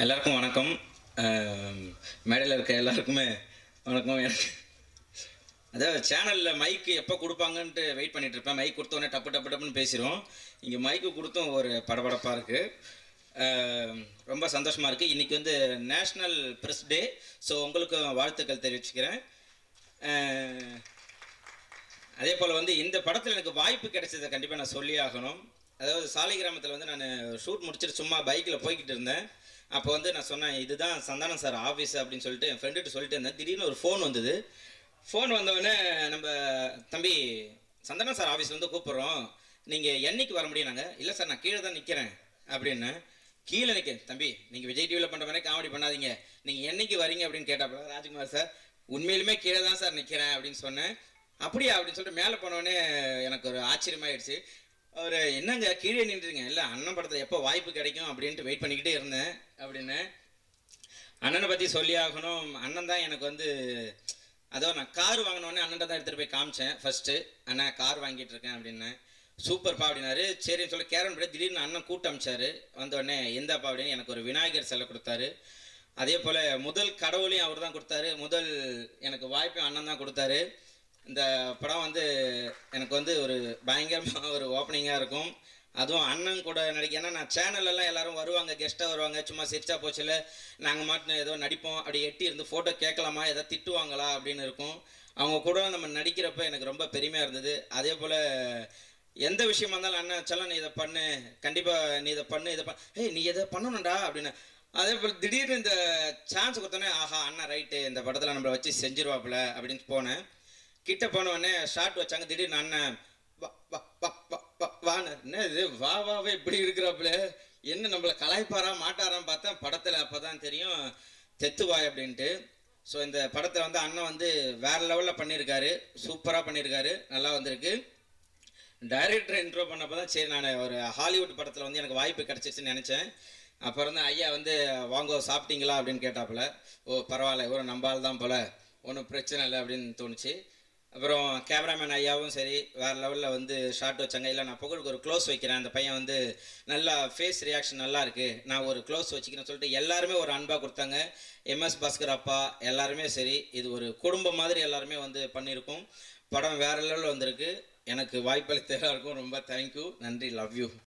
எல்லாருக்கும் வணக்கம். மேடையில் இருக்க எல்லாருக்குமே வணக்கம். எனக்கு அதாவது சேனலில் மைக்கு எப்போ கொடுப்பாங்கன்ட்டு வெயிட் பண்ணிகிட்டு இருப்பேன். மைக் கொடுத்தோடனே டப்பு டப்பு டப்புன்னு பேசிடுவோம். இங்கே மைக்கு கொடுத்தும் ஒரு படபடப்பாக இருக்குது. ரொம்ப சந்தோஷமாக இருக்குது. இன்றைக்கி வந்து நேஷ்னல் ப்ரெஸ் டே. ஸோ உங்களுக்கு வாழ்த்துக்கள் தெரிவிச்சுக்கிறேன். அதே போல் வந்து இந்த படத்தில் எனக்கு வாய்ப்பு கிடைச்சதை கண்டிப்பாக நான் சொல்லி ஆகணும். அதாவது சாலை கிராமத்தில் வந்து நான் ஷூட் முடிச்சுட்டு சும்மா பைக்கில் போய்கிட்டு இருந்தேன். அப்போ வந்து நான் சொன்னேன், இதுதான் சந்தானம் சார் ஆஃபீஸ் அப்படின்னு சொல்லிட்டு என் ஃப்ரெண்டுகிட்ட சொல்லிட்டு இருந்தேன். திடீர்னு ஒரு ஃபோன் வந்தது. ஃபோன் வந்தவுடனே, நம்ம தம்பி சந்தானம் சார் ஆஃபீஸில் வந்து கூப்பிட்றோம், நீங்கள் என்னைக்கு வர முடியும்? நாங்கள் இல்லை சார், நான் கீழே தான் நிற்கிறேன் அப்படின்னு. கீழே நிற்க தம்பி, நீங்கள் விஜய் டிவியில் பண்ணுற மாதிரி காமெடி பண்ணாதீங்க, நீங்கள் என்னைக்கு வரீங்க அப்படின்னு கேட்டாப்ப, ராஜ்குமார் சார் உண்மையிலுமே கீழே தான் சார் நிற்கிறேன் அப்படின்னு சொன்னேன். அப்படியா அப்படின்னு சொல்லிட்டு மேலே போனோடனே எனக்கு ஒரு ஆச்சரியமாயிடுச்சு. அவர் என்னங்க கீழே நின்றுங்க? இல்லை, அண்ணன் படத்தில் எப்போ வாய்ப்பு கிடைக்கும் அப்படின்ட்டு வெயிட் பண்ணிக்கிட்டே இருந்தேன் அப்படின்னு. அண்ணனை பற்றி சொல்லி ஆகணும். அண்ணன் தான் எனக்கு வந்து, அதோ நான் கார் வாங்கினோடனே அண்ணன் தான் எடுத்துகிட்டு போய் காமிச்சேன் ஃபஸ்ட்டு. அண்ணன் கார் வாங்கிட்டு இருக்கேன் அப்படின்னு. சூப்பர்ப்பா அப்படின்னாரு. சரின்னு சொல்லி கேரன் படி திடீர்னு அண்ணன் கூட்டம் அமிச்சார். வந்தோடனே எந்தப்பா அப்படின்னு எனக்கு ஒரு விநாயகர் சிலை கொடுத்தாரு. அதே போல் முதல் கடவுளையும் அவர் தான் கொடுத்தாரு. முதல் எனக்கு வாய்ப்பையும் அண்ணன் தான் கொடுத்தாரு. இந்த படம் வந்து எனக்கு வந்து ஒரு பயங்கரமாக ஒரு ஓப்பனிங்காக இருக்கும். அதுவும் அண்ணன் கூட நடிக்க, ஏன்னா நான் சேனல்லலாம் எல்லோரும் வருவாங்க, கெஸ்ட்டாக வருவாங்க, சும்மா சிரிச்சா போச்சில் நாங்கள் மாட்டின ஏதோ நடிப்போம். அப்படி எட்டி இருந்து ஃபோட்டோ கேட்கலாமா, எதாவது திட்டுவாங்களா அப்படின்னு இருக்கும். அவங்க கூட நம்ம நடிக்கிறப்ப எனக்கு ரொம்ப பெருமையாக இருந்தது. அதே போல் எந்த விஷயமா இருந்தாலும் அண்ணன் செல்லம் நீ இதை பண்ணு, கண்டிப்பாக நீ இதை பண்ணு, நீ எதை பண்ணணும்டா அப்படின்னு. அதே போல் திடீர்னு இந்த சான்ஸ் கொடுத்தோன்னே, ஆஹா அண்ணா ரைட்டு, இந்த படத்தில் நம்மளை வச்சு செஞ்சிருவாப்புல அப்படின்னு போனேன். கிட்ட போனவொடனே ஷார்ட் வச்சாங்க. திடீர்னு அண்ணன் வான்னு, என்ன இது வாவே இப்படி இருக்கிறாப்புல, என்ன நம்மளை கலாய்ப்பாரா மாட்டாரான்னு பார்த்தேன். படத்தில் அப்போ தான் தெரியும் தெத்துவாய் அப்படின்ட்டு. ஸோ இந்த படத்தில் வந்து அண்ணன் வந்து வேறு லெவலில் பண்ணியிருக்காரு, சூப்பராக பண்ணியிருக்காரு, நல்லா வந்திருக்கு. டைரக்டர் இன்ட்ரோ பண்ணப்போ தான் சரி, நான் ஒரு ஹாலிவுட் படத்தில் வந்து எனக்கு வாய்ப்பு கிடச்சிச்சுன்னு நினச்சேன். அப்புறம் தான் ஐயா வந்து வாங்க சாப்பிட்டீங்களா அப்படின்னு கேட்டாப்புல. ஓ பரவாயில்ல, இவரும் நம்பால் தான் போல், ஒன்றும் பிரச்சனை இல்லை அப்படின்னு தோணுச்சு. அப்புறம் கேமராமேன் ஐயாவும் சரி வேறு லெவலில் வந்து ஷார்ட் வச்சாங்க. இல்லை நான் புகழுக்கு ஒரு க்ளோஸ் வைக்கிறேன், அந்த பையன் வந்து நல்லா ஃபேஸ் ரியாக்ஷன் நல்லா இருக்குது, நான் ஒரு க்ளோஸ் வச்சுக்கிறேன்னு சொல்லிட்டு எல்லாருமே ஒரு அன்பாக கொடுத்தாங்க. எம்எஸ் பாஸ்கர் அப்பா எல்லாருமே சரி, இது ஒரு குடும்பம் மாதிரி எல்லாருமே வந்து பண்ணியிருக்கோம். படம் வேறு லெவலில் வந்திருக்கு. எனக்கு வாய்ப்பளித்த எல்லாருக்கும் ரொம்ப தேங்க்யூ, நன்றி, லவ் யூ.